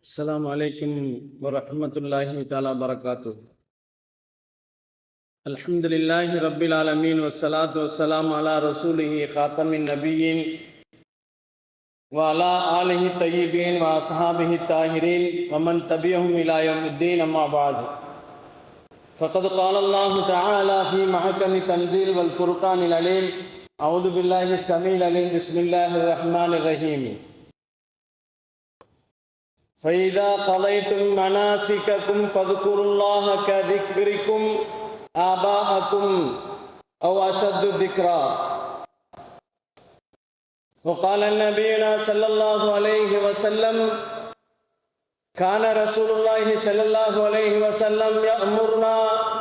السلام عليكم ورحمة الله تعالى وبركاته. الحمد لله رب العالمين والصلاة والسلام على رسوله خاتم النبيين وعلى آله الطيبين وأصحابه الطاهرين ومن تبعهم إلى يوم الدين. أما بعد، فقد قال الله تعالى في محكم التنزيل والفرقان العليم: أعوذ بالله السميع العليم، بسم الله الرحمن الرحيم. فإذا قضيتم مناسككم فاذكروا الله كذكركم آباءكم أو أشد ذكرا. وقال النبينا صلى الله عليه وسلم: كان رسول الله صلى الله عليه وسلم يأمرنا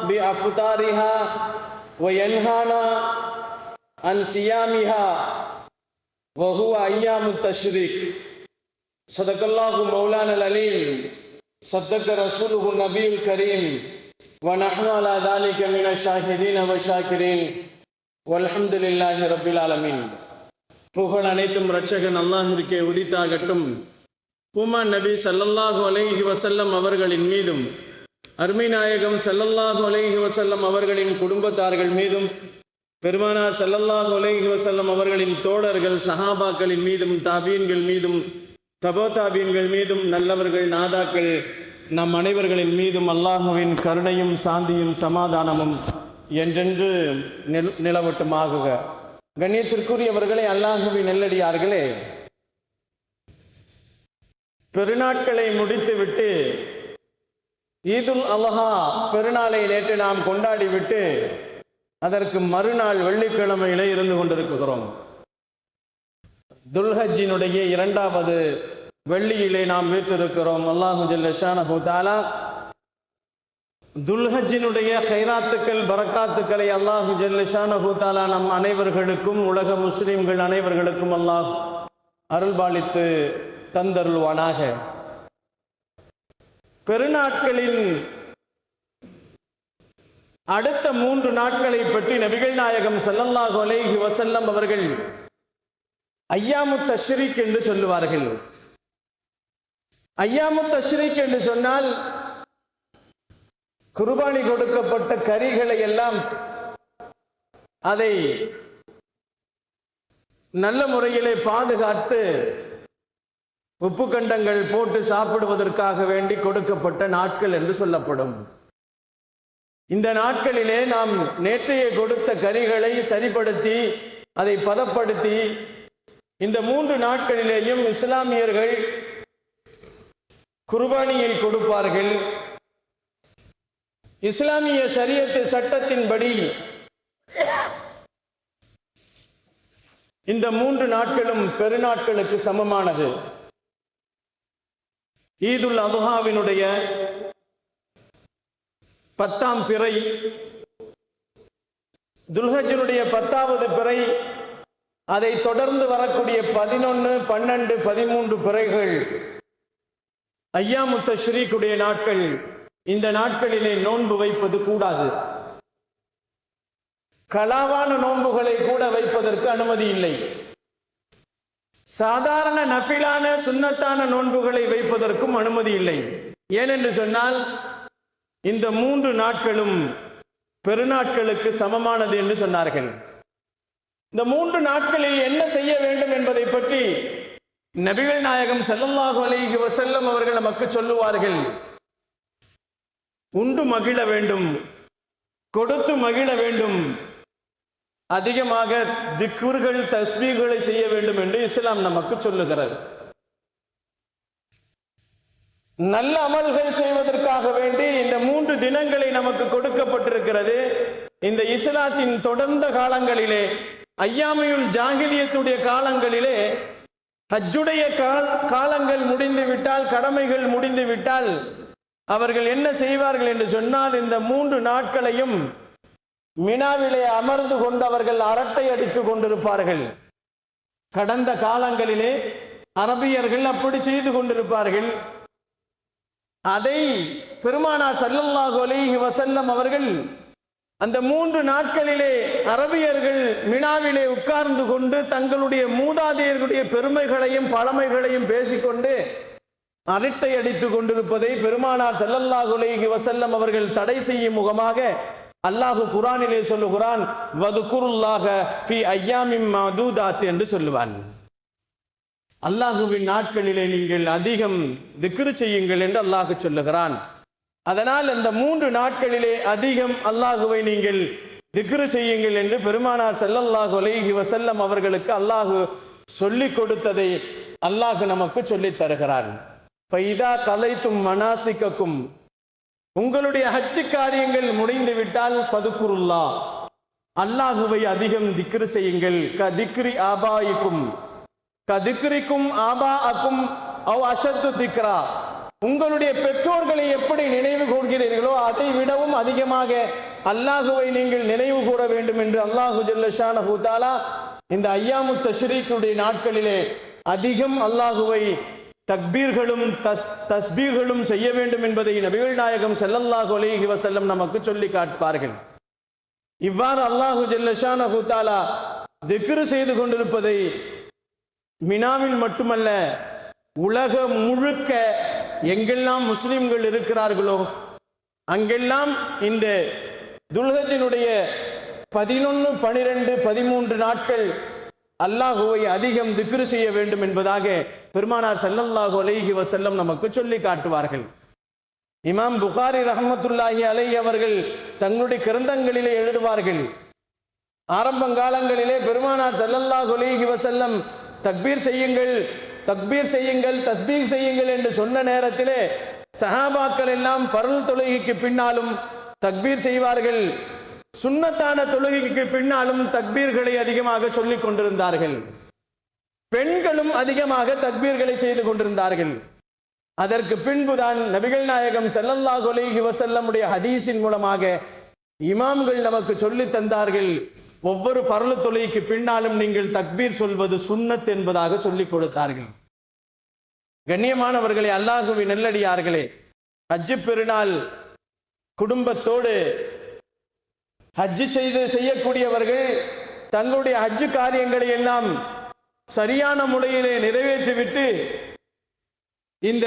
بأفطارها وينهانا عن صيامها وهو أيام التشريق. صدق الله مولانا العليم، صدق رسوله النبي الكريم، ونحن على ذلك من الشاهدين والشاكرين والحمد لله رب العالمين. புகழ் அனைத்தும் இரட்சகன் அல்லாஹ்விற்கே உரித்தாகட்டும். பூமான் நபி ஸல்லல்லாஹு அலைஹி வஸல்லம் அவர்களின் மீதும், அருமை நாயகம் ஸல்லல்லாஹு அலைஹி வஸல்லம் அவர்களின் குடும்பத்தார்கள் மீதும், பெருமானார் ஸல்லல்லாஹு அலைஹி வஸல்லம் அவர்களின் தோழர்கள் சஹாபாக்களின் மீதும், தாபீன்கள் மீதும், தபோதாபீன்கள் மீதும், நல்லவர்கள் நாதாக்கள் நம் அனைவர்களின் மீதும் அல்லாஹுவின் கருணையும் சாந்தியும் சமாதானமும் என்றென்று நிலவட்டுமாகுக. கண்ணியத்திற்குரியவர்களே, அல்லாஹுவின் நல்லடியார்களே, பெருநாட்களை முடித்துவிட்டு ஈதுல் அல்ஹா பெருநாளை நேற்று நாம் கொண்டாடிவிட்டு அதற்கு மறுநாள் வெள்ளிக்கிழமையிலே இருந்து கொண்டிருக்கிறோம். துல்ஹஜ்ஜினுடைய இரண்டாவது வெள்ளியிலே நாம் வீற்றிருக்கிறோம். அல்லாஹு ஜல்ல ஷானஹு தஆலா துல்ஹஜ்ஜினுடைய கைராத்துக்கள், பரக்காத்துக்களை அல்லாஹு ஜல்ல ஷானஹு தஆலா நம் அனைவர்களுக்கும், உலக முஸ்லிம்கள் அனைவர்களுக்கும் அல்லாஹ் அருள்பாலித்து தந்தருள்வானாக. பெருநாட்களின் அடுத்த 3 நாட்களை பற்றி நபிகள் நாயகம் ஸல்லல்லாஹு அலைஹி வஸல்லம் அவர்கள் ஐயாமு தஷ்ரீக் என்று சொல்லுவார்கள். ஐயாமு தஷ்ரீக் என்று சொன்னால் குர்பானி கொடுக்கப்பட்ட கறிகளை எல்லாம் அதை நல்ல முறையிலே பாதுகாத்து உப்பு கண்டங்கள் போட்டு சாப்பிடுவதற்காக வேண்டி கொடுக்கப்பட்ட நாட்கள் என்று சொல்லப்படும். இந்த நாட்களிலே நாம் நேற்றைய கொடுத்த கறிகளை சரிப்படுத்தி அதை பதப்படுத்தி இந்த 3 நாட்களிலேயும் இஸ்லாமியர்கள் குர்பானியை கொடுப்பார்கள். இஸ்லாமிய ஷரியத்து சட்டத்தின்படி இந்த 3 நாட்களும் பெருநாட்களுக்கு சமமானது. ஈதுல் அல்ஹாவினுடைய 10ஆம் பிறை, துல்ஹஜ்ஜினுடைய 10வது பிறை, அதை தொடர்ந்து வரக்கூடிய 11, 12, 13 பிறைகள் ஐயாமு தஷ்ரீக்குடைய நாட்கள். இந்த நாட்களிலே நோன்பு வைப்பது கூடாது. கலாவான நோன்புகளை கூட வைப்பதற்கு அனுமதி இல்லை. சாதாரண நஃபிலான சுன்னத்தான நோன்புகளை வைப்பதற்கும் அனுமதி இல்லை. ஏனென்று சொன்னால் இந்த 3 நாட்களும் பெருநாட்களுக்கு சமமானது என்று சொன்னார்கள். இந்த 3 நாட்களில் என்ன செய்ய வேண்டும் என்பதை பற்றி நபிகள் நாயகம் ஸல்லல்லாஹு அலைஹி வஸல்லம் அவர்கள் நமக்கு சொல்லுவார்கள். உண்டு மகிழ வேண்டும், கொடுத்து மகிழ வேண்டும், அதிகமாக திக்ருகள் தஸ்பீஹ்களை செய்ய வேண்டும் என்று இஸ்லாம் நமக்கு சொல்லுகிறது. நல்ல அமல்கள் செய்வதற்காக வேண்டி இந்த 3 தினங்களை நமக்கு கொடுக்கப்பட்டிருக்கிறது. இந்த இஸ்லாத்தின் தொடர்ந்த காலங்களிலே, ஐயாமியுல் ஜாஹிலியத்துடைய காலங்களிலே, ஹஜ்ஜுடைய காலங்கள் முடிந்து விட்டால், கடமைகள் முடிந்து விட்டால் அவர்கள் என்ன செய்வார்கள் என்று சொன்னால், இந்த 3 நாட்களையும் மினாவிலே அமர்ந்து கொண்டு அவர்கள் அரட்டை அடித்துக் கொண்டிருப்பார்கள். கடந்த காலங்களிலே அரபியர்கள் அப்படி செய்து கொண்டிருப்பார்கள். அதை பெருமானார் ஸல்லல்லாஹு அலைஹி வஸல்லம் அவர்கள் அந்த 3 நாட்களிலே அரபியர்கள் மினாவிலே உட்கார்ந்து கொண்டு தங்களுடைய மூதாதையர்களுடைய பெருமைகளையும் பழமைகளையும் பேசிக்கொண்டு அரட்டை அடித்துக் கொண்டிருப்பதை பெருமானார் ஸல்லல்லாஹு அலைஹி வஸல்லம் அவர்கள் தடை செய்யும் முகமாக அல்லாஹ் குர்ஆனிலே சொல்லுகிறான், வதுகுருல்லாஹ ஃபீ அய்யாமின் மஅதூதாத் என்று சொல்லுவான். அல்லாஹுவின் நாட்களிலே நீங்கள் அதிகம் திக்ர் செய்யுங்கள் என்று அல்லாஹ் சொல்லுகிறான். அதனால் அந்த 3 நாட்களிலே அதிகம் அல்லாஹுவை நீங்கள் திக்ர் செய்யுங்கள் என்று பெருமானார் ஸல்லல்லாஹு அலைஹி வஸல்லம் அவர்களுக்கு அல்லாஹ் சொல்லிக் கொடுத்ததை அல்லாஹ் நமக்கு சொல்லித் தருகிறான். ஃபைதா கலைத்தும் மனாசிக்கக்கும், உங்களுடைய ஹஜ் காரியங்கள் முடிந்து விட்டால் ஃபதுகுருல்லா, அல்லாஹுவை அதிகம் திக்ர் செய்யுங்கள். கதிக்ரி ஆபாயிக்கும் கதிக்ரிக்கும் ஆபாஅக்கும் அவ் அஷத்து திக்ரா, உங்களுடைய பெற்றோர்களை எப்படி நினைவு கூர்கிறீர்களோ அதை விடவும் அதிகமாக அல்லாஹுவை நீங்கள் நினைவு கூற வேண்டும் என்று அல்லாஹு ஜல்ல ஷானஹு தஆலா இந்த அய்யாமு தஷ்ரீக்குடைய நாட்களிலே அதிகம் அல்லாஹுவை தக்பீர்களும் தஸ்பீகளும் செய்ய வேண்டும் என்பதை நபிகள் நாயகம் ஸல்லல்லாஹு அலைஹி வஸல்லம் நமக்கு சொல்லி காட்டுவார்கள். இவ்வாறு அல்லாஹு ஜல்ல ஷானஹு தஆலா திக்ர் செய்து கொண்டிருப்பதை மினாவில் மட்டுமல்ல உலகம் முழுக்க எங்கெல்லாம் முஸ்லிம்கள் இருக்கிறார்களோ அங்கெல்லாம் இந்த துல்ஹஜ்ஜினுடைய 11, 12, 13 நாட்கள் அல்லாஹுவை அதிகம் திக்ர் செய்ய வேண்டும் என்பதாக பெருமானார் ஸல்லல்லாஹு அலைஹி வஸல்லம் நமக்கு சொல்லி காட்டுவார்கள். இமாம் புகாரி ரஹ்மத்துல்லாஹி அலைஹி அவர்கள் தங்களுடைய கிரந்தங்களிலே எழுதுவார்கள், ஆரம்பங்காலங்களிலே பெருமானார் ஸல்லல்லாஹு அலைஹி வஸல்லம் தக்பீர் செய்யுங்கள், தக்பீர் செய்யுங்கள், தஸ்பீஹ் செய்யுங்கள் என்று சொன்ன நேரத்திலே சஹாபாக்கள் எல்லாம் ஃபர்ல் தொழுகைக்கு பின்னாலும் தக்பீர் செய்வார்கள், சுன்னத்தான தொழுகைக்கு பின்னாலும் தக்பீர்களை அதிகமாக சொல்லிக் கொண்டிருந்தார்கள். பெண்களும் அதிகமாக தக்பீர்களை செய்து கொண்டிருந்தார்கள். அதற்கு பின்புதான் நபிகள் நாயகம் ஸல்லல்லாஹு அலைஹி வஸல்லமுடைய ஹதீஸின் மூலமாக இமாம்கள் நமக்கு சொல்லி தந்தார்கள், ஒவ்வொரு ஃபர்ல் தொழுகைக்கு பின்னாலும் நீங்கள் தக்பீர் சொல்வது சுன்னத் என்பதாக சொல்லிக் கொடுத்தார்கள். கண்ணியமானவர்களே, அல்லாஹுவின் நல்லடியார்களே, ஹஜ் பெருநாள் குடும்பத்தோடு ஹஜ் செய்யக்கூடியவர்கள் தங்களுடைய ஹஜ் காரியங்களை எல்லாம் சரியான முறையிலே நிறைவேற்றிவிட்டு இந்த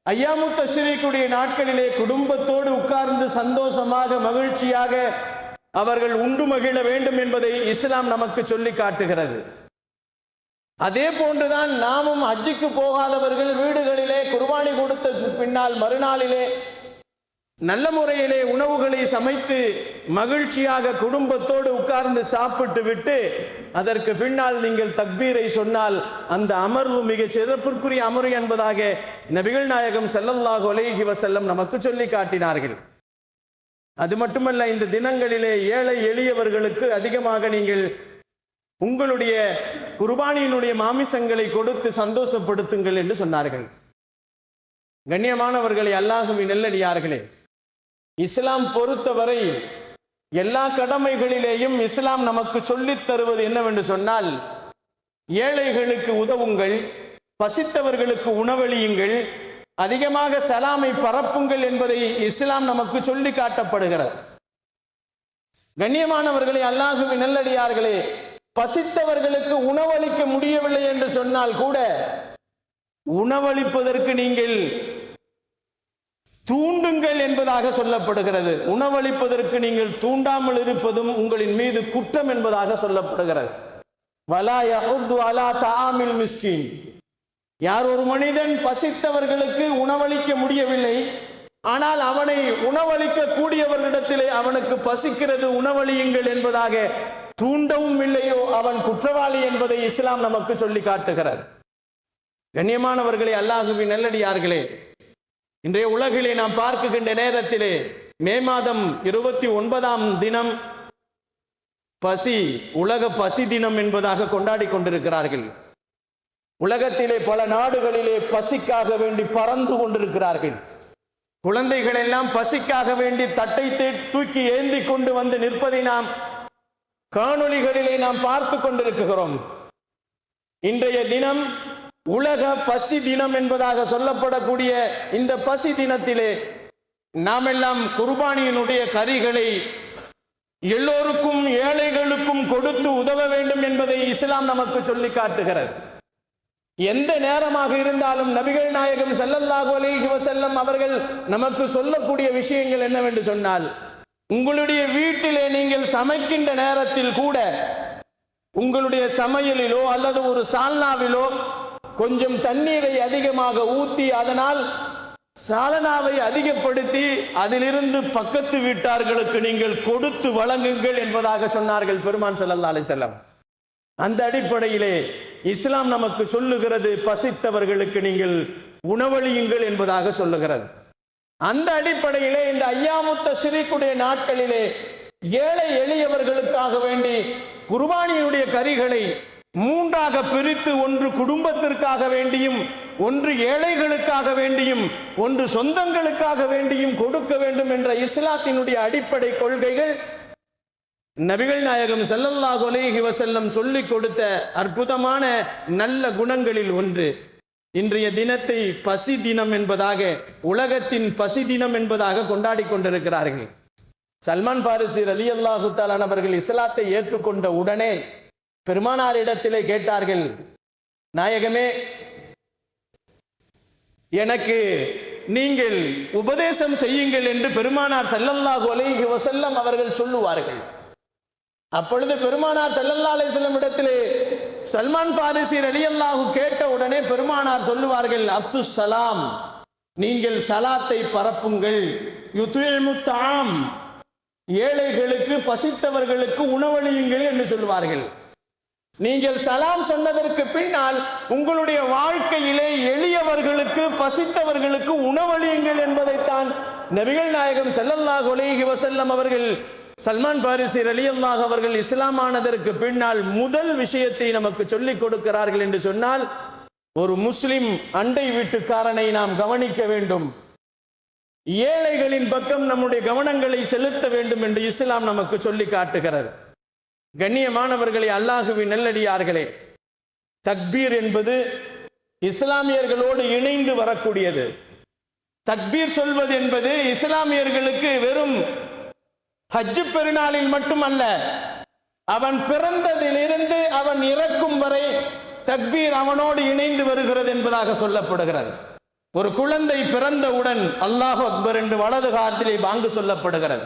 அய்யாமு தஷ்ரீக்குடைய நாட்களிலே குடும்பத்தோடு உட்கார்ந்து சந்தோஷமாக மகிழ்ச்சியாக அவர்கள் உண்டு மகிழ வேண்டும் என்பதை இஸ்லாம் நமக்கு சொல்லி காட்டுகிறது. அதே போன்றுதான் நாமும் ஹஜ்ஜுக்கு போகாதவர்கள் வீடுகளிலே குர்பானி கொடுத்த பின்னால் மறுநாளிலே நல்ல முறையிலே உணவுகளை சமைத்து மகிழ்ச்சியாக குடும்பத்தோடு உட்கார்ந்து சாப்பிட்டு விட்டு அதற்கு பின்னால் நீங்கள் தக்பீரை சொன்னால் அந்த அமர்வு மிக சிறப்பிற்குரிய அமர்வு என்பதாக நபிகள் நாயகம் ஸல்லல்லாஹு அலைஹி வஸல்லம் நமக்கு சொல்லி காட்டினார்கள். அது மட்டுமல்ல, இந்த தினங்களிலே ஏழை எளியவர்களுக்கு அதிகமாக நீங்கள் உங்களுடைய குர்பானியினுடைய மாமிசங்களை கொடுத்து சந்தோஷப்படுத்துங்கள் என்று சொன்னார்கள். கண்ணியமானவர்களே, அல்லாஹுவின் நல்லடியார்களே, இஸ்லாம் பொறுத்தவரை எல்லா கடமைகளிலேயும் இஸ்லாம் நமக்கு சொல்லித் தருவது என்னவென்று சொன்னால், ஏழைகளுக்கு உதவுங்கள், பசித்தவர்களுக்கு உணவளியுங்கள், அதிகமாக சலாமை பரப்புங்கள் என்பதை இஸ்லாம் நமக்கு சொல்லி காட்டப்படுகிறது. கண்ணியமானவர்களே, அல்லாஹுவின் நல்லடியார்களே, பசித்தவர்களுக்கு உணவளிக்க முடியவில்லை என்று சொன்னால் கூட உணவளிப்பதற்கு நீங்கள் தூண்டுங்கள் என்பதாக சொல்லப்படுகிறது. உணவளிப்பதற்கு நீங்கள் தூண்டாமல் இருப்பதும் உங்களின் மீது குற்றம் என்பதாக சொல்லப்படுகிறது. வலா யஹுது அலா தஆமில் மிஸ்கீன், யார் ஒரு மனிதன் பசித்தவர்களுக்கு உணவளிக்க முடியவில்லை, ஆனால் அவனை உணவளிக்க கூடியவர்களிடத்திலே அவனுக்கு பசிக்கிறது உணவளியுங்கள் என்பதாக தூண்டவும் இல்லையோ அவன் குற்றவாளி என்பதை இஸ்லாம் நமக்கு சொல்லி காட்டுகிறது. கண்ணியமானவர்களே, அல்லாஹுவின் நல்லடியார்களே, இன்றைய உலகிலே நாம் பார்க்கின்ற நேரத்திலே மே மாதம் 29ஆம் தினம் உலக பசி தினம் என்பதாக கொண்டாடி கொண்டிருக்கிறார்கள். உலகத்திலே பல நாடுகளிலே பசிக்காக வேண்டி பறந்து கொண்டிருக்கிறார்கள். குழந்தைகள் எல்லாம் பசிக்காக வேண்டி தட்டை தூக்கி ஏந்தி கொண்டு வந்து நிற்பதை நாம் காணொளிகளிலே நாம் பார்த்து கொண்டிருக்கிறோம். இன்றைய தினம் உலக பசி தினம் என்பதாக சொல்லப்படக்கூடிய இந்த பசி தினத்திலே நாம் எல்லாம் குர்பானியினுடைய கறிகளை எல்லோருக்கும் ஏழைகளுக்கும் கொடுத்து உதவ வேண்டும் என்பதை இஸ்லாம் நமக்கு சொல்லி காட்டுகிறது. எந்த நேரமாக இருந்தாலும் நபிகள் நாயகம் ஸல்லல்லாஹு அலைஹி வஸல்லம் அவர்கள் நமக்கு சொல்லக்கூடிய விஷயங்கள் என்னவென்று சொன்னால், உங்களுடைய வீட்டிலே நீங்கள் சமைக்கின்ற நேரத்தில் கூட உங்களுடைய சமையலிலோ அல்லது ஒரு சால்னாவிலோ கொஞ்சம் தண்ணீரை அதிகமாக ஊற்றி அதனால் சாலனாவை அதிகப்படுத்தி அதிலிருந்து பக்கத்து வீட்டார்களுக்கு நீங்கள் கொடுத்து வழங்குங்கள் என்பதாக சொன்னார்கள் பெருமான் ஸல்லல்லாஹு அலைஹி வஸல்லம். அந்த அடிப்படையிலே இஸ்லாம் நமக்கு சொல்லுகிறது, பசித்தவர்களுக்கு நீங்கள் உணவளியுங்கள் என்பதாக சொல்லுகிறது. அந்த அடிப்படையிலே இந்த ஐயாமுத் தஷ்ரீக்குடைய நாட்களிலே ஏழை எளியவர்களுக்காக வேண்டி குர்பானியுடைய கறிகளை மூன்றாக பிரித்து, ஒன்று குடும்பத்திற்காக வேண்டியும், ஒன்று ஏழைகளுக்காக வேண்டியும், ஒன்று சொந்தங்களுக்காக வேண்டியும் கொடுக்க வேண்டும் என்ற இஸ்லாத்தினுடைய அடிப்படை கொள்கைகள் நபிகள் நாயகம் ஸல்லல்லாஹு அலைஹி வஸல்லம் சொல்லிக் கொடுத்த அற்புதமான நல்ல குணங்களில் ஒன்று. இன்றைய தினத்தை பசி தினம் என்பதாக, உலகத்தின் பசி தினம் என்பதாக கொண்டாடி கொண்டிருக்கிறார்கள். சல்மான் பாரிசி ரலியல்லாஹு தஆலா அவர்கள் இஸ்லாத்தை ஏற்றுக்கொண்ட உடனே பெருமானாரிடத்திலே கேட்டார்கள், நாயகமே, எனக்கு நீங்கள் உபதேசம் செய்யுங்கள் என்று பெருமானார் ஸல்லல்லாஹு அலைஹி வஸல்லம் அவர்கள் சொல்லுவார்கள். அப்பொழுது பெருமானார் ஸல்லல்லாஹு அலைஹி வஸல்லம் இடத்திலே சல்மான் பாரிசி ரலியல்லாஹு கேட்ட உடனே பெருமானார் சொல்லுவார்கள், அப்சுஸ் சலாம், நீங்கள் சலாத்தை பரப்புங்கள், யுத்இமுத் தஆம், ஏழைகளுக்கு பசித்தவர்களுக்கு உணவளியுங்கள் என்று சொல்வார்கள். நீங்கள் சலாம் சொன்னதற்கு பின்னால் உங்களுடைய வாழ்க்கையிலே எளியவர்களுக்கு பசித்தவர்களுக்கு உணவளியுங்கள் என்பதைத்தான் நபிகள் நாயகம் ஸல்லல்லாஹு அலைஹி வஸல்லம் அவர்கள் சல்மான் பாரிசி ரலியல்லாஹு அவர்கள் இஸ்லாமானதற்கு பின்னால் முதல் விஷயத்தை நமக்கு சொல்லிக் கொடுக்கிறார்கள் என்று சொன்னால், ஒரு முஸ்லிம் அண்டை வீட்டுக்காரனை நாம் கவனிக்க வேண்டும், ஏழைகளின் பக்கம் நம்முடைய கவனங்களை செலுத்த வேண்டும் என்று இஸ்லாம் நமக்கு சொல்லி காட்டுகிறது. கண்ணியமானவர்களே, அல்லாஹுவின் நல்லடியார்களே, தக்பீர் என்பது இஸ்லாமியர்களோடு இணைந்து வரக்கூடியது. தக்பீர் சொல்வது என்பது இஸ்லாமியர்களுக்கு வெறும் ஹஜ் பெருநாளில் மட்டுமல்ல, அவன் பிறந்ததிலிருந்து அவன் இறக்கும் வரை தக்பீர் அவனோடு இணைந்து வருகிறது என்பதாக சொல்லப்படுகிறது. ஒரு குழந்தை பிறந்தவுடன் அல்லாஹு அக்பர் என்று வலது காதிலே பாங்கு சொல்லப்படுகிறது,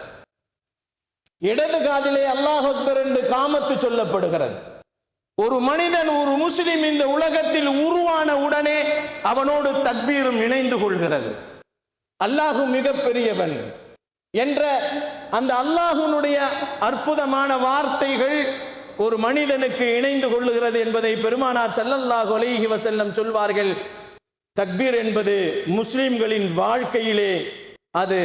இடது காதிலே அல்லாஹு அக்பர் என்று காமத்து சொல்லப்படுகிறது. ஒரு மனிதன், ஒரு முஸ்லிம் இந்த உலகத்தில் உருவான உடனே அவனோடு தக்பீரும் இணைந்து கொள்கிறது. அல்லாஹு மிக பெரியவன் என்ற அந்த அல்லாஹ்வுடைய அற்புதமான வார்த்தைகள் ஒரு மனிதனுக்கு இணைந்து கொள்ளுகிறது என்பதை பெருமானார் ஸல்லல்லாஹு அலைஹி வஸல்லம் சொல்வார்கள். தக்பீர் என்பது முஸ்லிம்களின் வாழ்க்கையிலே அது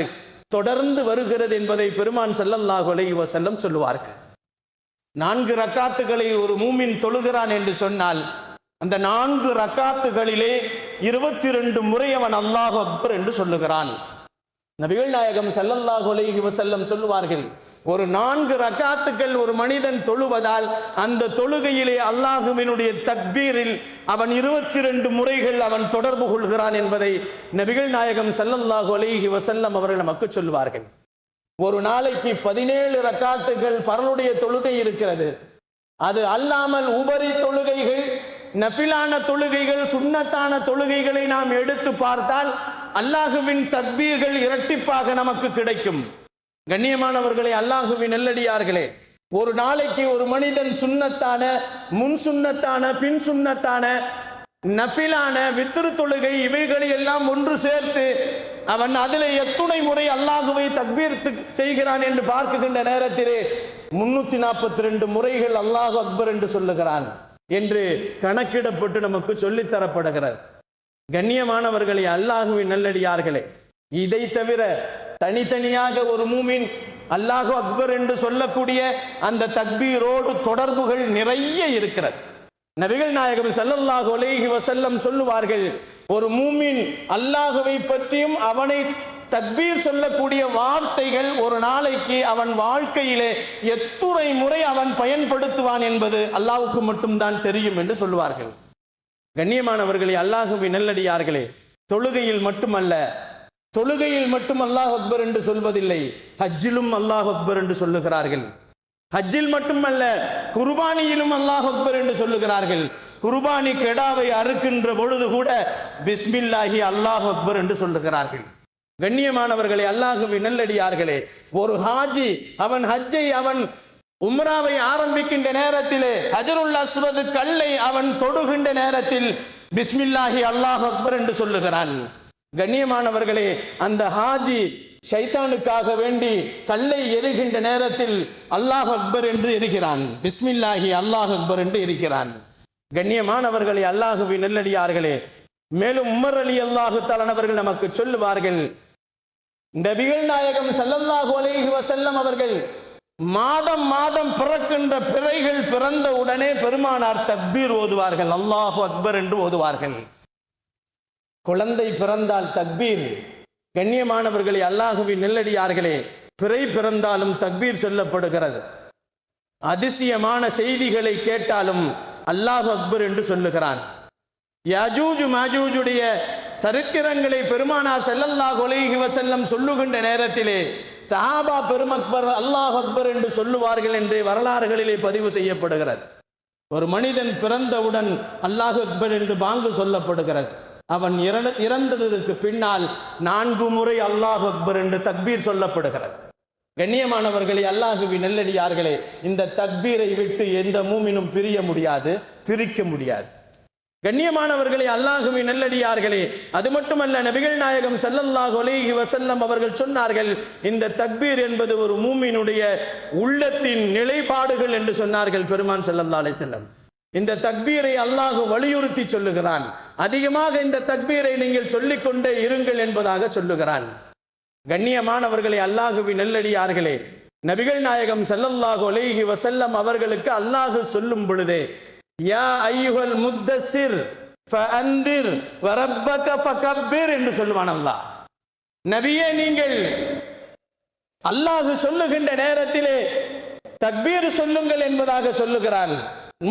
தொடர்ந்து வருகிறது என்பதை பெருமான் ஸல்லல்லாஹு அலைஹி வஸல்லம் சொல்லுவார்கள். 4 ரக்காத்துகளை ஒரு மூமின் தொழுகிறான் என்று சொன்னால், அந்த 4 ரக்காத்துகளிலே 22 முறை அவன் அல்லாஹு அக்பர் என்று சொல்லுகிறான். நபிகள் நாயகம் ஸல்லல்லாஹு அலைஹி வஸல்லம் சொல்லுவார்கள், ஒரு 4 ரக்காத்துக்கள் ஒரு மனிதன் தொழுவதால் அந்த தொழுகையிலே அல்லாஹுவினுடைய தக்பீரில் அவன் 22 முறைகள் அவன் தொடர்பு கொள்கிறான் என்பதை நபிகள் நாயகம் ஸல்லல்லாஹு அலைஹி வஸல்லம் அவர்கள் நமக்கு சொல்வார்கள். ஒரு நாளைக்கு 17 ரக்காத்துகள் ஃபர்லுடைய தொழுகை இருக்கிறது. அது அல்லாமல் உபரி தொழுகைகள், நஃபிலான தொழுகைகள், சுன்னத்தான தொழுகைகளை நாம் எடுத்து பார்த்தால் அல்லாஹுவின் தக்பீர்கள் இரட்டிப்பாக நமக்கு கிடைக்கும். கண்ணியமானவர்களே, அல்லாஹுவின் நல்லடியார்களே, ஒரு நாளைக்கு ஒரு மனிதன் சுன்னத்தான, முன் சுன்னத்தான, பின் சுன்னத்தான, நஃபிலான, வித்ரு தொழுகை இவைகளை எல்லாம் ஒன்று சேர்த்து அவன் அதில் எத்துணை முறை அல்லாஹுவை தக்பீர் செய்கிறான் என்று பார்க்கின்ற நேரத்திலே 342 முறைகள் அல்லாஹு அக்பர் என்று சொல்லுகிறான் என்று கணக்கிடப்பட்டு நமக்கு சொல்லித்தரப்படுகிறது. கண்ணியமானவர்களே, அல்லாஹுவின் நல்லடியார்களே, இதை தவிர தனித்தனியாக ஒரு மூமின் அல்லாஹு அக்பர் என்று சொல்லக்கூடிய அந்த தக்பீரோடு தொடர்புகள் நிறைய இருக்கிறது. நபிகள் நாயகம் ஸல்லல்லாஹு அலைஹி வஸல்லம் சொல்லுவார்கள், ஒரு மூமின் அல்லாஹுவை பற்றியும் அவனை தக்பீர் சொல்லக்கூடிய வார்த்தைகள் ஒரு நாளைக்கு அவன் வாழ்க்கையிலே எத்துணை முறை அவன் பயன்படுத்துவான் என்பது அல்லாஹ்வுக்கு மட்டும்தான் தெரியும் என்று சொல்லுவார்கள். கண்ணியமானவர்களே, அல்லாஹுவின் நல்லடியார்களே, தொழுகையில் மட்டுமல்ல, தொழுகையில் மட்டும் அல்லாஹ் அக்பர் என்று சொல்வதில்லை, ஹஜ்ஜிலும் அல்லாஹ் அக்பர் என்று சொல்லுகிறார்கள். ஹஜ்ஜில் மட்டுமல்ல, குர்பானியிலும் அல்லாஹ் அக்பர் என்று சொல்லுகிறார்கள். குர்பானி கெடாவை அறுக்கின்ற பொழுது கூட பிஸ்மில்லாஹி அல்லாஹ் அக்பர் என்று சொல்லுகிறார்கள். கண்ணியமானவர்களே, அல்லாஹுவின் நல்லடியார்களே, ஒரு ஹாஜி அவன் ஹஜ்ஜை அவன் உம்ராவை ஆரம்பிக்கின்ற நேரத்திலே ஹஜருல் அஸ்வத் கல்லை அவன் தொடுகின்ற நேரத்தில் பிஸ்மில்லாஹி அல்லாஹ் அக்பர் என்று சொல்லுகிறான். கண்ணியமானவர்களே, அந்த ஹாஜி ஷைத்தானுக்காக வேண்டி கல்லை எரிகின்ற நேரத்தில் அல்லாஹ் அக்பர் என்று எரிகிறான், பிஸ்மில்லாஹி அல்லாஹ் அக்பர் என்று எரிகிறான். கண்ணியமானவர்களே, அல்லாஹுவின் நல்லடியார்களே, மேலும் உமர் அலி அல்லாஹு தஆலா அவர்கள் நமக்கு சொல்லுவார்கள், நபிகள் நாயகம் ஸல்லல்லாஹு அலைஹி வஸல்லம் அவர்கள் மாதம் மாதம் பிறக்கின்ற பிறைகள் பிறந்த உடனே பெருமானார் தக்பீர் ஓதுவார்கள், அல்லாஹு அக்பர் என்று ஓதுவார்கள். குழந்தை பிறந்தால் தக்பீர். கண்ணியமானவர்களே, அல்லாஹுவின் நெல்லடியார்களே, பிறை பிறந்தாலும் தக்பீர் சொல்லப்படுகிறது. அதிசயமான செய்திகளை கேட்டாலும் அல்லாஹ் அக்பர் என்று சொல்லுகிறான். யாஜூஜ் மாஜூஜுடைய சரித்திரங்களை பெருமானார் ஸல்லல்லாஹு அலைஹி வஸல்லம் சொல்லுகின்ற நேரத்திலே சஹாபா பெருமக்பர் அல்லாஹ் அக்பர் என்று சொல்லுவார்கள் என்று வரலாறுகளிலே பதிவு செய்யப்படுகிறது. ஒரு மனிதன் பிறந்தவுடன் அல்லாஹ் அக்பர் என்று பாங்கு சொல்லப்படுகிறது. அவன் இறந்ததற்கு பின்னால் 4 முறை அல்லாஹ் அக்பர் என்று தக்பீர் சொல்லப்படுகிறது. கண்ணியமானவர்களே, அல்லாஹுவின் நல்லடியார்களே, இந்த தக்பீரை விட்டு எந்த மூமினும் பிரிய முடியாது, பிரிக்க முடியாது. கண்ணியமானவர்களே, அல்லாஹுவின் நல்லடியார்களே, அது மட்டுமல்ல, நபிகள் நாயகம் ஸல்லல்லாஹு அலைஹி வஸல்லம் அவர்கள் சொன்னார்கள், இந்த தக்பீர் என்பது ஒரு மூமினுடைய உள்ளத்தின் நிலைப்பாடுகள் என்று சொன்னார்கள் பெருமான் ஸல்லல்லாஹு அலைஹி வஸல்லம். இந்த தக்பீரை அல்லாஹ் வலியுறுத்தி சொல்லுகிறான். அதிகமாக இந்த தக்பீரை நீங்கள் சொல்லிக்கொண்டே இருங்கள் என்பதாக சொல்லுகிறான். கண்ணியமானவர்களே, அல்லாஹுவின் நல்லடியார்களே, நபிகள் நாயகம் ஸல்லல்லாஹு அலைஹி வஸல்லம் அவர்களுக்கு அல்லாஹ் சொல்லும் பொழுதே, யா அய்யுஹல் முத்தஸ்ஸிர் ஃபஅன்திர் வரப்பக ஃபகப்பிர் என்று சொல்லுவான் அல்லாஹ். நபியே, நீங்கள் அல்லாஹ் சொல்லுகின்ற நேரத்திலே தக்பீர் சொல்லுங்கள் என்பதாக சொல்லுகிறான்.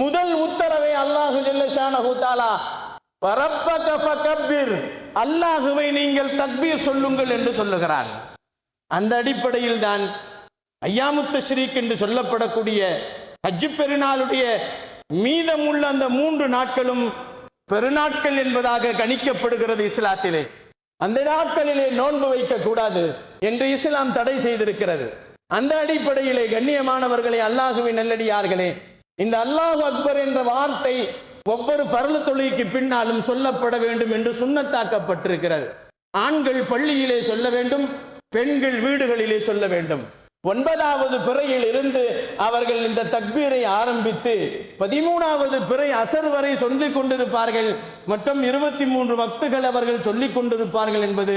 முதல் உத்தரவை அல்லாஹ் ஜல்ல ஷானஹு தஆலா வரப்பக ஃபகப்பிர், அல்லாஹுவை நீங்கள் தக்பீர் சொல்லுங்கள் என்று சொல்லுகிறான். அந்த அடிப்படையில் தான் ஐயாமுத் தஷ்ரீக் என்று சொல்லப்படக்கூடிய ஹஜ் பெருநாளுடைய மீதமுள்ள அந்த 3 நாட்களும் பெருநாட்கள் என்பதாக கணிக்கப்படுகிறது இஸ்லாத்திலே. அந்த நாட்களிலே நோன்பு வைக்க கூடாது என்று இஸ்லாம் தடை செய்திருக்கிறது. அந்த அடிப்படையிலே கண்ணியமானவர்களே, அல்லாஹுவின் நல்லடியார்களே, இந்த அல்லாஹு அக்பர் என்ற வார்த்தை ஒவ்வொரு பரல தொழுகைக்கு பின்னாலும் சொல்லப்பட வேண்டும் என்று சுன்னத்தாக்கப்பட்டிருக்கிறது. ஆண்கள் பள்ளியிலே சொல்ல வேண்டும், பெண்கள் வீடுகளிலே சொல்ல வேண்டும். 9வது பிறையில் இருந்து அவர்கள் இந்த தக்பீரை ஆரம்பித்து 13வது பிறை அசர் வரை சொல்லிக் கொண்டிருப்பார்கள். மற்றும் 23 வக்துகள் அவர்கள் சொல்லிக் கொண்டிருப்பார்கள் என்பது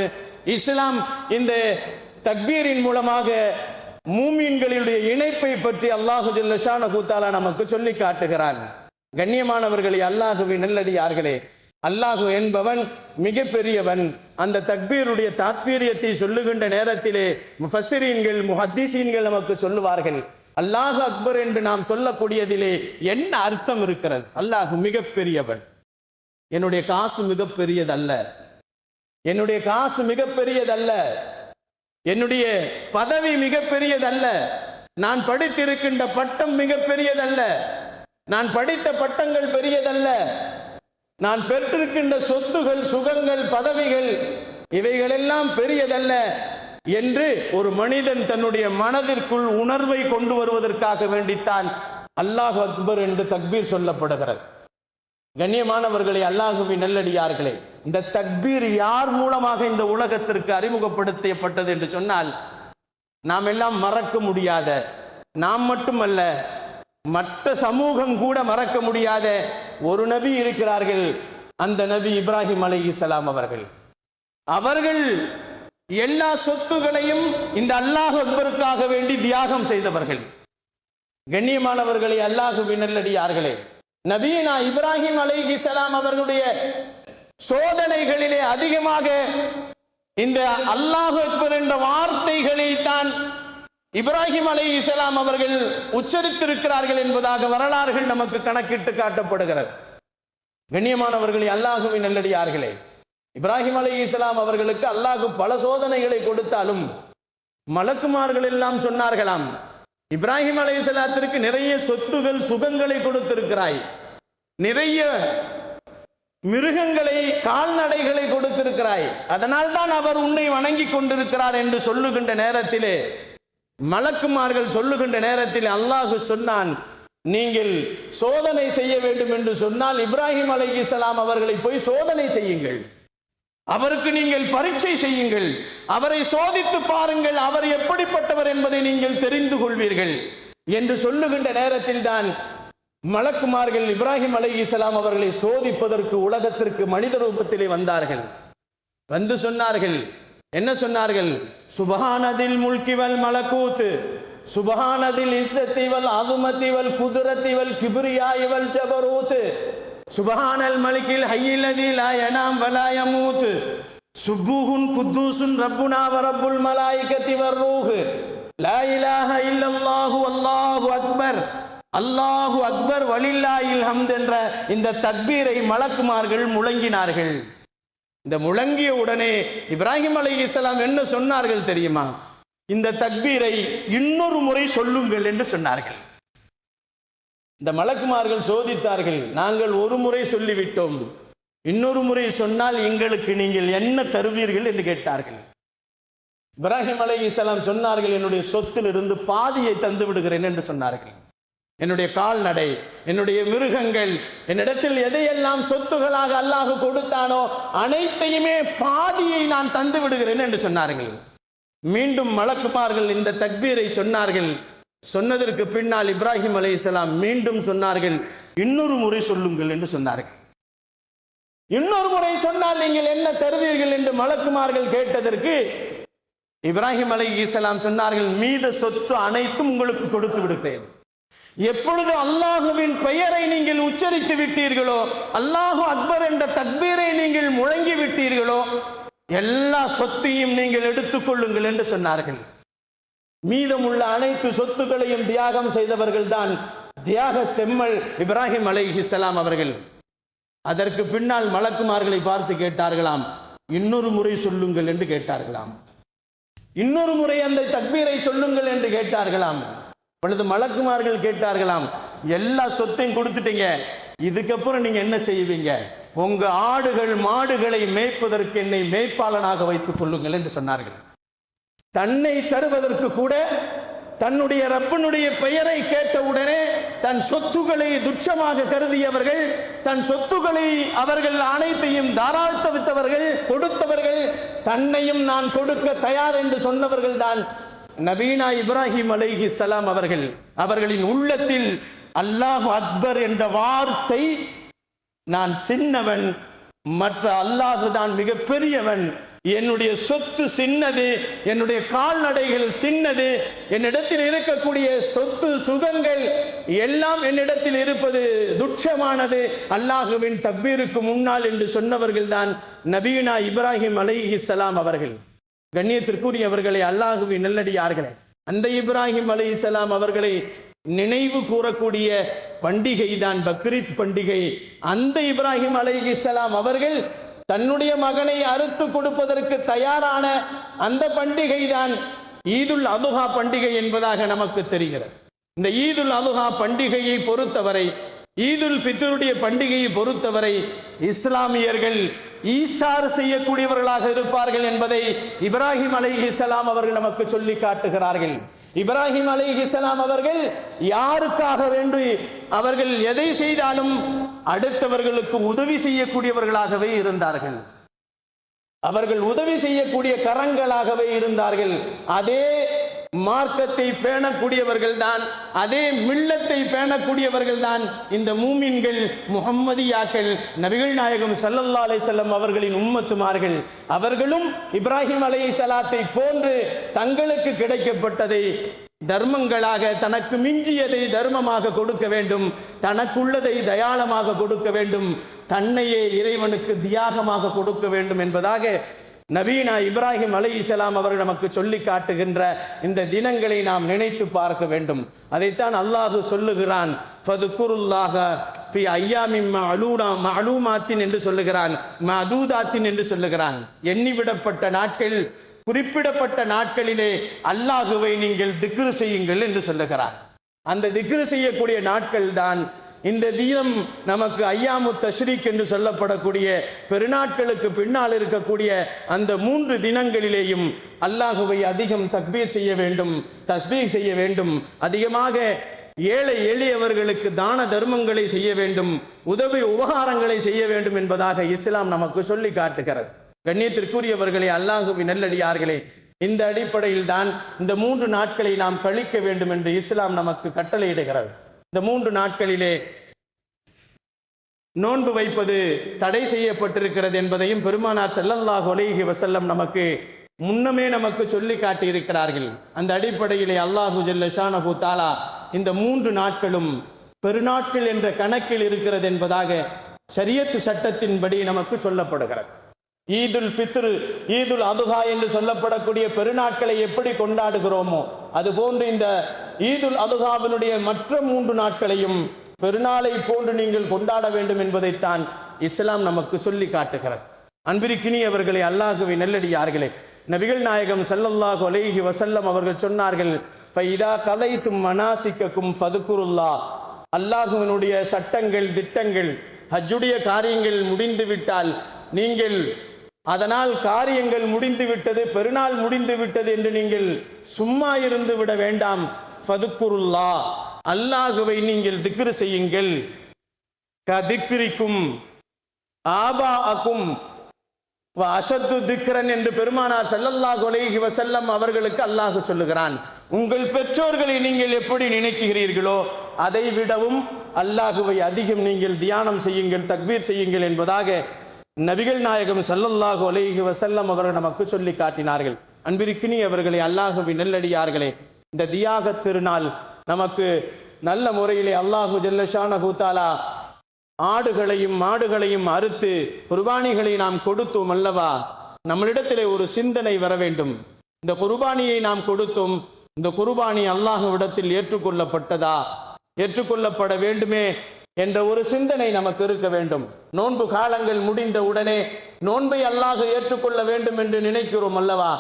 இஸ்லாம் இந்த தக்பீரின் மூலமாக மூமின்களுடைய இணைப்பை பற்றி அல்லாஹு ஜல்ல ஷானஹு தஆலா நமக்கு சொல்லி காட்டுகிறான். கண்ணியமானவர்களே, அல்லாஹுவின் நல்லடியார்களே, அல்லாஹு என்பவன் மிக பெரியவன். அந்த தக்பீருடைய தாத்பீரியத்தை சொல்லுகின்ற நேரத்திலே முஃபஸ்ஸிரீன்கள் முஹத்திஸீன்கள் நமக்கு சொல்லுவார்கள், அல்லாஹ் அக்பர் என்று நாம் சொல்லக்கூடியதிலே என்ன அர்த்தம் இருக்கிறது? அல்லாஹ் மிக பெரியவன். என்னுடைய காசு மிக பெரியதல்ல, என்னுடைய காசு மிக பெரியதல்ல, என்னுடைய பதவி மிக பெரியதல்ல, நான் படித்திருக்கின்ற பட்டம் மிக பெரியதல்ல, நான் படித்த பட்டங்கள் பெரியதல்ல, நான் பெற்றிருக்கின்ற சொத்துகள் சுகங்கள் பதவிகள் இவைகளெல்லாம் பெரியதல்ல என்று ஒரு மனிதன் தன்னுடைய மனதிற்குள் உணர்வை கொண்டு வருவதற்காக வேண்டித்தான் அல்லாஹ் அக்பர் என்று தக்பீர் சொல்லப்படுகிறது. கண்ணியமானவர்களே, அல்லாஹுவின் நல்லடியார்களே, இந்த தக்பீர் யார் மூலமாக இந்த உலகத்திற்கு அறிமுகப்படுத்தப்பட்டது என்று சொன்னால், நாம் எல்லாம் மறக்க முடியாத, நாம் மட்டுமல்ல மற்ற சமூகம் கூட மறக்க முடியாத ஒரு நபி இருக்கிறார்கள். அந்த நபி இப்ராஹிம் அலைஹிஸ்ஸலாம் அவர்கள். அவர்கள் எல்லா சொத்துகளையும் இந்த அல்லாஹ் அக்பருக்காக வேண்டி தியாகம் செய்தவர்கள். கண்ணியமானவர்களே, அல்லாஹுவின் நல்லடியார்களே, நபியினா இப்ராஹிம் அலைஹிஸ்ஸலாம் அவர்களுடைய சோதனைகளிலே அதிகமாக இந்த அல்லாஹ் அக்பர் என்ற வார்த்தைகளை தான் இப்ராஹிம் அலைஹிஸ்ஸலாம் அவர்கள் உச்சரித்திருக்கிறார்கள் என்பதாக வரலாறுகள் நமக்கு கணக்கிட்டு காட்டப்படுகிறது. கண்ணியமானவர்களே, அல்லாஹுவின் நல்லடியார்களே, இப்ராஹிம் அலைஹிஸ்ஸலாம் அவர்களுக்கு அல்லாஹ் பல சோதனைகளை கொடுத்தாலும் மலக்குமார்கள் எல்லாம் சொன்னார்களாம், இப்ராஹிம் அலைஹிஸ்ஸலாத்திற்கு நிறைய சொத்துகள் சுகங்களை கொடுத்திருக்கிறாய், நிறைய மிருகங்களை, கால்நடைகளை கொடுத்திருக்கிறாய், அதனால் தான் அவர் உன்னை வணங்கி கொண்டிருக்கிறார் என்று சொல்லுகின்ற நேரத்திலே, மலக்குமார்கள் சொல்லுகின்ற நேரத்தில் அல்லாஹ் சொன்னான், நீங்கள் சோதனை செய்ய வேண்டும் என்று சொன்னால் இப்ராஹிம் அலைஹிஸ்ஸலாம் அவர்களை போய் சோதனை செய்யுங்கள், அவருக்கு நீங்கள் பரீட்சை செய்யுங்கள், அவரை சோதித்து பாருங்கள், அவர் எப்படிப்பட்டவர் என்பதை நீங்கள் தெரிந்து கொள்வீர்கள் என்று சொல்லுகின்ற நேரத்தில் தான் மலக்குமார்கள் இப்ராஹிம் அலைஹிஸ்ஸலாம் அவர்களை சோதிப்பதற்கு உலகத்திற்கு மனித ரூபத்திலே வந்தார்கள். வந்து சொன்னார்கள், என்ன சொன்னார்கள்? சுபஹானதில் முல்கி வல் மலக்கூத், சுபஹானதில் இஸ்ஸத்தி வல் அஸமத்தி வல் குத்ரத்தி வல் கிப்ரியாஇ வல் ஜபரூத், சுபஹானல் மலிக்கில் ஹய்யில் லதீ லா யனாம் வலா யமூத், சுப்புஹுன் குத்தூசுன் ரப்புனா வ ரப்புல் மலாயிகத்தி வர் ரூஹ், லா இலாஹ இல்லல்லாஹு அல்லாஹு அக்பர், அல்லாஹு அக்பர் வலில்லாஹில் ஹம்த் என்ற இந்த தக்பீரை மலக்குமார்கள் முழங்கினார்கள். இந்த முழங்கிய உடனே இப்ராஹிம் அலைஹிஸ்ஸலாம் என்ன சொன்னார்கள் தெரியுமா? இந்த தக்பீரை இன்னொரு முறை சொல்லுங்கள் என்று சொன்னார்கள். இந்த மலக்குமார்கள் சோதித்தார்கள், நாங்கள் ஒரு முறை சொல்லிவிட்டோம், இன்னொரு முறை சொன்னால் எங்களுக்கு நீங்கள் என்ன தருவீர்கள் என்று கேட்டார்கள். இப்ராஹிம் அலைஹிஸ்ஸலாம் சொன்னார்கள், என்னுடைய சொத்திலிருந்து பாதியை தந்து விடுகிறேன் என்று சொன்னார்கள். என்னுடைய கால்நடை, என்னுடைய மிருகங்கள், என்னிடத்தில் எதையெல்லாம் சொத்துகளாக அல்லாஹ் கொடுத்தானோ அனைத்தையுமே பாதியை நான் தந்து விடுகிறேன் என்று சொன்னார்கள். மீண்டும் மலக்குமார்கள் இந்த தக்பீரை சொன்னார்கள். சொன்னதற்கு பின்னால் இப்ராஹிம் அலைஹிஸ்ஸலாம் மீண்டும் சொன்னார்கள், இன்னொரு முறை சொல்லுங்கள் என்று சொன்னார்கள். இன்னொரு முறை சொன்னால் நீங்கள் என்ன தருவீர்கள் என்று மலக்குமார்கள் கேட்டதற்கு இப்ராஹிம் அலைஹிஸ்ஸலாம் சொன்னார்கள், மீத சொத்து அனைத்தும் உங்களுக்கு கொடுத்து விடுகிறேன். எப்பொழுது அல்லாஹுவின் பெயரை நீங்கள் உச்சரித்து விட்டீர்களோ, அல்லாஹு அக்பர் என்ற தக்பீரை நீங்கள் முழங்கி விட்டீர்களோ, எல்லா சொத்தையும் நீங்கள் எடுத்துக் கொள்ளுங்கள் என்று சொன்னார்கள். மீதமுள்ள அனைத்து சொத்துக்களையும் தியாகம் செய்தவர்கள் தான் தியாக செம்மல் இப்ராஹிம் அலைஹிஸ்ஸலாம் அவர்கள். அதற்கு பின்னால் மலக்குமார்களை பார்த்து கேட்டார்களாம், இன்னொரு முறை சொல்லுங்கள் என்று கேட்டார்களாம். இன்னொரு முறை அந்த தக்பீரை சொல்லுங்கள் என்று கேட்டார்களாம். பொழுது மலக்குமார்கள் கேட்டார்களாம், எல்லா சொத்தையும் கொடுத்துட்டீங்க, இதுக்கப்புறம் நீங்க என்ன செய்வீங்க? உங்க ஆடுகள் மாடுகளை மேய்ப்பதற்கு என்னை மேய்ப்பாளனாக வைத்துக் கொள்ளுங்கள் என்று சொன்னார்கள். தன்னை தருவதற்கு கூட தன்னுடைய ரப்பனுடைய பெயரை கேட்டவுடனே தன் சொத்துக்களை துச்சமாக கருதியவர்கள், தன் சொத்துக்களை அவர்கள் அனைத்தையும் தாராளத்தவர்கள் கொடுத்தவர்கள், தன்னையும் நான் கொடுக்க தயார் என்று சொன்னவர்கள் தான் நபீனா இப்ராஹிம் அலைஹிஸ்ஸலாம் அவர்கள். அவர்களின் உள்ளத்தில் அல்லாஹு அக்பர் என்ற வார்த்தை, நான் சின்னவன், மற்ற அல்லாஹு தான் மிக பெரியவன், என்னுடைய சொத்து சின்னது, என்னுடைய கால்நடைகள் சின்னது, என்னிடத்தில் இருக்கக்கூடிய சொத்து சுகங்கள் எல்லாம் என்னிடத்தில் இருப்பது துட்சமானது, அல்லாஹுவின் தக்பீருக்கு முன்னால் என்று சொன்னவர்கள் தான் நபீனா இப்ராஹிம் அலைஹிஸ்ஸலாம் அவர்கள். கண்ணியத்திற்குரியவர்களே, அல்லாஹுவின் நல்லடியார்களே, அந்த இப்ராஹிம் அலைஹிஸ்ஸலாம் அவர்களை நினைவு கூறக்கூடிய பண்டிகை தான் பக்ரீத் பண்டிகை. அந்த இப்ராஹிம் அலைஹிஸ்ஸலாம் அவர்கள் தன்னுடைய மகனை அறுத்து கொடுப்பதற்கு தயாரான அந்த பண்டிகை தான் ஈதுல் அதுஹா பண்டிகை என்பதாக நமக்கு தெரிகிறது. இந்த ஈதுல் அதுஹா பண்டிகையை பொறுத்தவரை, ஈதுல் ஃபித்ருடைய பண்டிகையை பொறுத்தவரை இஸ்லாமியர்கள் ஈசார் செய்யக்கூடியவர்களாக இருப்பார்கள் என்பதை இப்ராஹிம் அலைஹிஸ்ஸலாம் அவர்கள் நமக்கு சொல்லி காட்டுகிறார்கள். இப்ராஹிம் அலைஹிஸ்ஸலாம் அவர்கள் யாருக்காக வேண்டி அவர்கள் எதை செய்தாலும் அடுத்தவர்களுக்கு உதவி செய்யக்கூடியவர்களாகவே இருந்தார்கள். அவர்கள் உதவி செய்யக்கூடிய கரங்களாகவே இருந்தார்கள். அதே மார்க்கத்தை பேணக்கூடியவர்கள் தான், அதே மில்லத்தை பேணக்கூடியவர்கள் தான் இந்த மூமின்கள், முஹம்மதியாக்கள், நபிகள் நாயகம் ஸல்லல்லாஹு அலைஹி வஸல்லம் அவர்களின் உம்மத்துமார்கள். அவர்களும் இப்ராஹிம் அலைஹிஸ்ஸலாத்தை போன்று தங்களுக்கு கிடைக்கப்பட்டதை தர்மங்களாக, தனக்கு மிஞ்சியதை தர்மமாக கொடுக்க வேண்டும், தனக்குள்ளதை தயாளமாக கொடுக்க வேண்டும், தன்னையே இறைவனுக்கு தியாகமாக கொடுக்க வேண்டும் என்பதாக நபீனா இப்ராஹிம் அலைஹிஸ்ஸலாம் அவர்கள் நமக்கு சொல்லி காட்டுகின்ற இந்த தினங்களை நாம் நினைத்து பார்க்க வேண்டும். அதைத்தான் அல்லாஹ் சொல்லுகிறான், ஃபதுகுருல்லாஹ ஃபி அய்யாமின் மஅலூமாத்தின் என்று சொல்லுகிறான், மஅதூதாத்தின் என்று சொல்லுகிறான். எண்ணிவிடப்பட்ட நாட்கள், குறிப்பிடப்பட்ட நாட்களிலே அல்லாஹுவை நீங்கள் திக்ரு செய்யுங்கள் என்று சொல்லுகிறார். அந்த திக்ரு செய்யக்கூடிய நாட்கள் தான் இந்த தீனம் நமக்கு ஐயாமு தஷ்ரீக் என்று சொல்லப்படக்கூடிய பெருநாட்களுக்கு பின்னால் இருக்கக்கூடிய அந்த 3 தினங்களிலேயும் அல்லாஹுவை அதிகம் தக்பீர் செய்ய வேண்டும், தஸ்பீஹ் செய்ய வேண்டும், அதிகமாக ஏழை எளியவர்களுக்கு தான தர்மங்களை செய்ய வேண்டும், உதவி உபகாரங்களை செய்ய வேண்டும் என்பதாக இஸ்லாம் நமக்கு சொல்லி காட்டுகிறது. கண்ணியத்திற்குரியவர்களே, அல்லாஹுவின் நல்லடியார்களே, இந்த அடிப்படையில் தான் இந்த 3 நாட்களை நாம் கழிக்க வேண்டும் என்று இஸ்லாம் நமக்கு கட்டளையிடுகிறது. இந்த 3 நாட்களிலே நோன்பு வைப்பது தடை செய்யப்பட்டிருக்கிறது என்பதையும் பெருமானார் ஸல்லல்லாஹு அலைஹி வஸல்லம் நமக்கு முன்னமே நமக்கு சொல்லி காட்டி இருக்கிறார்கள். அந்த அடிப்படையிலே அல்லாஹு ஜல்ல ஷானஹு தஆலா இந்த 3 நாட்களும் பெருநாட்கள் என்ற கணக்கில் இருக்கிறது என்பதாக ஷரியத் சட்டத்தின்படி நமக்கு சொல்லப்படுகிறது. ஈதுல் ஃபித்ர், ஈதுல் அதுஹா என்று சொல்லப்படக்கூடிய பெருநாட்களை எப்படி கொண்டாடுகிறோமோ அதுபோன்று இந்த ஈதுல் அதுஹாவினுடைய மற்ற 3 நாட்களையும் பெருநாளை போன்று நீங்கள் கொண்டாட வேண்டும் என்பதைத்தான் இஸ்லாம் நமக்கு சொல்லி காட்டுகிறது. அன்பிற்கினியவர்களே, அல்லாஹுவின் நல்லடியார்களே, நபிகள் நாயகம் ஸல்லல்லாஹு அலைஹி வஸல்லம் அவர்கள் சொன்னார்கள், ஃபைதா கலைத்தும் மனாசிக்கக்கும் ஃபதுகுருல்லாஹ். அல்லாஹுவினுடைய சட்டங்கள் திட்டங்கள் ஹஜ்ஜுடைய காரியங்கள் முடிந்து விட்டால் நீங்கள் அதனால் காரியங்கள் முடிந்து விட்டது, பெருநாள் முடிந்து விட்டது என்று நீங்கள் சும்மா இருந்து விட வேண்டாம். ஃபதுகுருல்லாஹ், அல்லாஹுவை நீங்கள் திக்ர் செய்யுங்கள். கதிக்ரிக்கும் ஆபாஅக்கும் வ அஷத்து திக்ரன் என்று பெருமானார் ஸல்லல்லாஹு அலைஹி வஸல்லம் அவர்களுக்கு அல்லாஹ் சொல்லுகிறான். உங்கள் பெற்றோர்களை நீங்கள் எப்படி நினைக்கிறீர்களோ அதை விடவும் அல்லாஹுவை அதிகம் நீங்கள் தியானம் செய்யுங்கள், தக்பீர் செய்யுங்கள் என்பதாக நபிகள் நாயகம் ஸல்லல்லாஹு அலைஹி வஸல்லம் அவர்கள் நமக்கு சொல்லி காட்டினார்கள். அன்பிற்கினியவர்களே, அல்லாஹுவின் நல்லடியார்களே, இந்த தியாக திருநாள் நமக்கு நல்ல முறையிலே அல்லாஹு ஜல்ல ஷானஹு தஆலா ஆடுகளையும் மாடுகளையும் அறுத்து குர்பானிகளை நாம் கொடுத்தோம் அல்லவா? நம்மளிடத்திலே ஒரு சிந்தனை வர வேண்டும். இந்த குர்பானியை நாம் கொடுத்தோம், இந்த குர்பானி அல்லாஹ்விடத்தில் ஏற்றுக்கொள்ளப்பட்டதா, ஏற்றுக்கொள்ளப்பட வேண்டுமே என்ற ஒரு சிந்தனை நமக்கு இருக்க வேண்டும். நோன்பு காலங்கள் முடிந்த உடனே நோன்பை அல்லாஹ் ஏற்றுக்கொள்ள வேண்டும் என்று நினைக்கிறோம் அல்லவா?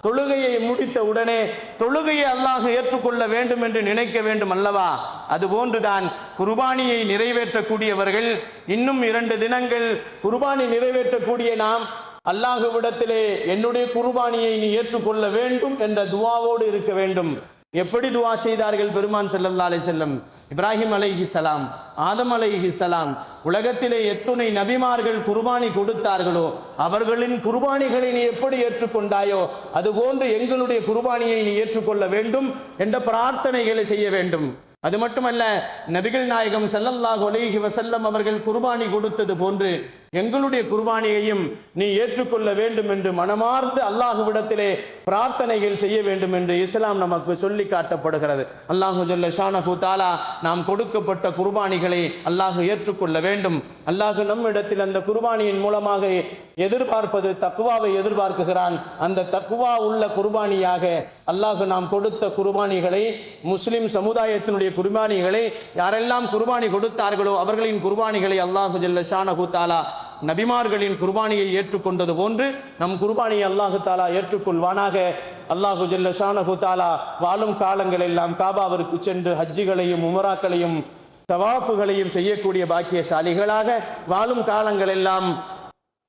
தொழுகையை முடித்த உடனே தொழுகையை அல்லாஹ் ஏற்றுக்கொள்ள வேண்டும் என்று நினைக்க வேண்டும் அல்லவா? அதுபோன்றுதான் குர்பானியை நிறைவேற்றக்கூடியவர்கள் இன்னும் 2 தினங்கள் குர்பானி நிறைவேற்றக்கூடிய நாம் அல்லாஹ்விடத்திலே என்னுடைய குர்பானியை நீ ஏற்றுக்கொள்ள வேண்டும் என்ற துஆவோடு இருக்க வேண்டும். எப்படி துஆ செய்தார்கள் பெருமான் ஸல்லல்லாஹு அலைஹி வஸல்லம்? இப்ராஹிம் அலைஹிஸ்ஸலாம், ஆதம் அலைஹிஸ்ஸலாம், உலகத்திலே எத்துணை நபிமார்கள் குர்பானி கொடுத்தார்களோ அவர்களின் குர்பானிகளை நீ எப்படி ஏற்றுக்கொண்டாயோ அதுபோன்று எங்களுடைய குர்பானியை நீ ஏற்றுக்கொள்ள வேண்டும் என்ற பிரார்த்தனைகளை செய்ய வேண்டும். அது மட்டுமல்ல, நபிகள் நாயகம் ஸல்லல்லாஹு அலைஹி வஸல்லம் அவர்கள் குர்பானி கொடுத்தது போன்று எங்களுடைய குர்பானியையும் நீ ஏற்றுக்கொள்ள வேண்டும் என்று மனமார்ந்து அல்லாஹ்விடத்திலே பிரார்த்தனைகள் செய்ய வேண்டும் என்று இஸ்லாம் நமக்கு சொல்லி காட்டப்படுகிறது. அல்லாஹு ஜல்ல ஷானஹு தஆலா நாம் கொடுக்கப்பட்ட குர்பானிகளை அல்லாஹ் ஏற்றுக்கொள்ள வேண்டும். அல்லாஹ் நம்மிடத்தில் அந்த குர்பானியின் மூலமாக எதிர்பார்ப்பது தக்வாவை எதிர்பார்க்குகிறான். அந்த தக்வா உள்ள குர்பானியாக அல்லாஹ் நாம் கொடுத்த குர்பானிகளை, முஸ்லிம் சமுதாயத்தினுடைய குர்பானிகளை, யாரெல்லாம் குர்பானி கொடுத்தார்களோ அவர்களின் குர்பானிகளை அல்லாஹ் ஜல்ல ஷானஹு தஆலா நபிமார்களின் குர்பானியை ஏற்றுக்கொண்டது போன்று நம் குர்பானியை அல்லாஹு தஆலா ஏற்றுக்கொள்வானாக. அல்லாஹு ஜல்ல ஷானஹு தஆலா வாழும் காலங்கள் எல்லாம் காபாவிற்கு சென்று ஹஜ்ஜிகளையும் உம்ராக்களையும் தவாஃபுகளையும் செய்யக்கூடிய பாக்கியசாலிகளாக, வாழும் காலங்கள் எல்லாம்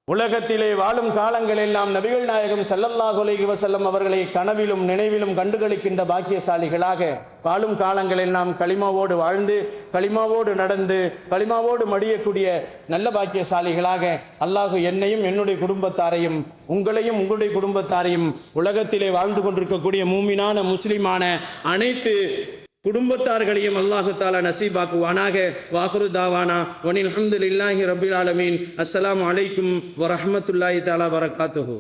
உலகத்திலே வாழும் காலங்கள் எல்லாம் நபிகள் நாயகம் ஸல்லல்லாஹு அலைஹி வஸல்லம் அவர்களை கனவிலும் நினைவிலும் கண்டுகளிக்கின்ற பாக்கியசாலிகளாக, வாழும் காலங்கள் எல்லாம் களிமாவோடு வாழ்ந்து களிமாவோடு நடந்து களிமாவோடு மடியக்கூடிய நல்ல பாக்கியசாலிகளாக அல்லாஹ் என்னையும் என்னுடைய குடும்பத்தாரையும் உங்களையும் உங்களுடைய குடும்பத்தாரையும் உலகத்திலே வாழ்ந்து கொண்டிருக்கக்கூடிய மூமினான முஸ்லிமான அனைத்து குடும்பத்தார்களையும் அல்லாஹு தஆலா நசீபாக்குவானாக. வாஹிரு தாவானா வனில் ஹம்துலில்லாஹி ரப்பில் ஆலமீன். அஸ்ஸலாமு அலைக்கும் வரஹ்மத்துல்லாஹி தஆலா வரகாத்துஹு.